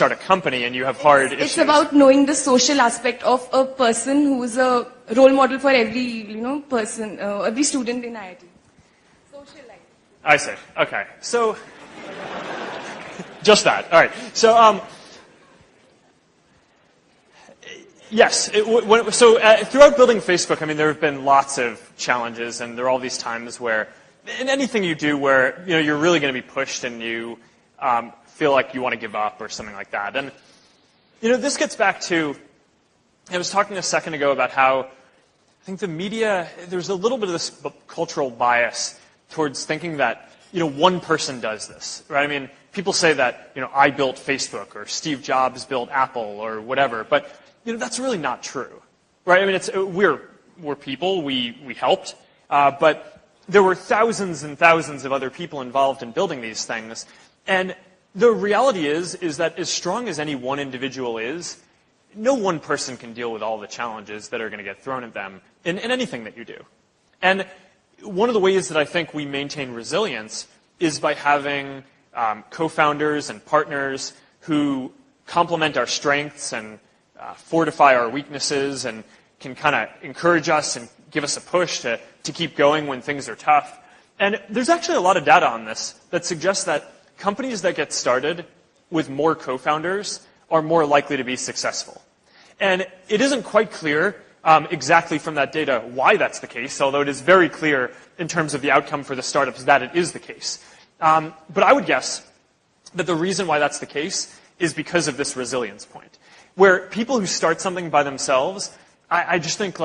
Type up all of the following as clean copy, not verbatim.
start a company and you have hard issues. It's about knowing the social aspect of a person who is a role model for every, person, every student in IIT. Social life. I see. Okay. So, just that. All right. So, yes. Throughout building Facebook, I mean, there have been lots of challenges, and there are all these times where, in anything you do where, you're really going to be pushed and you feel like you want to give up or something like that. And, this gets back to, I was talking a second ago about how I think the media, there's a little bit of this cultural bias towards thinking that, one person does this, right? I mean, people say that, I built Facebook or Steve Jobs built Apple or whatever, but, that's really not true, right? I mean, we're people, we helped, but there were thousands and thousands of other people involved in building these things, and the reality is that as strong as any one individual is, no one person can deal with all the challenges that are going to get thrown at them in anything that you do. And one of the ways that I think we maintain resilience is by having co-founders and partners who complement our strengths and fortify our weaknesses and can kind of encourage us and give us a push to keep going when things are tough. And there's actually a lot of data on this that suggests that companies that get started with more co-founders are more likely to be successful. And it isn't quite clear exactly from that data why that's the case, although it is very clear in terms of the outcome for the startups that it is the case. But I would guess that the reason why that's the case is because of this resilience point, where people who start something by themselves, I just think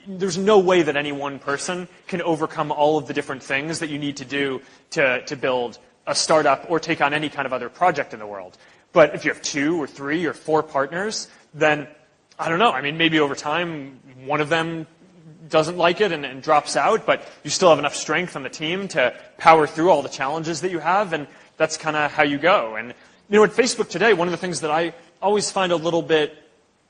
there's no way that any one person can overcome all of the different things that you need to do to build a startup or take on any kind of other project in the world. But if you have 2 or 3 or 4 partners, then, I don't know, I mean, maybe over time, one of them doesn't like it and drops out, but you still have enough strength on the team to power through all the challenges that you have, and that's kind of how you go. And, at Facebook today, one of the things that I always find a little bit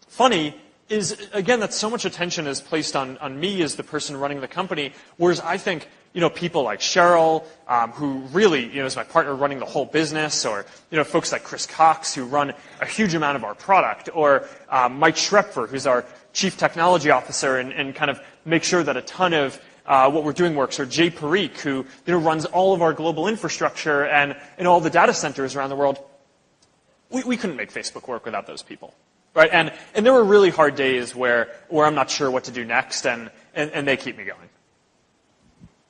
funny is, again, that so much attention is placed on me as the person running the company, whereas I think, people like Cheryl, who really, is my partner running the whole business, or, folks like Chris Cox, who run a huge amount of our product, or Mike Schrepfer, who's our chief technology officer and kind of make sure that a ton of what we're doing works, or Jay Parikh, who, runs all of our global infrastructure and all the data centers around the world. We couldn't make Facebook work without those people, right? And there were really hard days where I'm not sure what to do next, and they keep me going.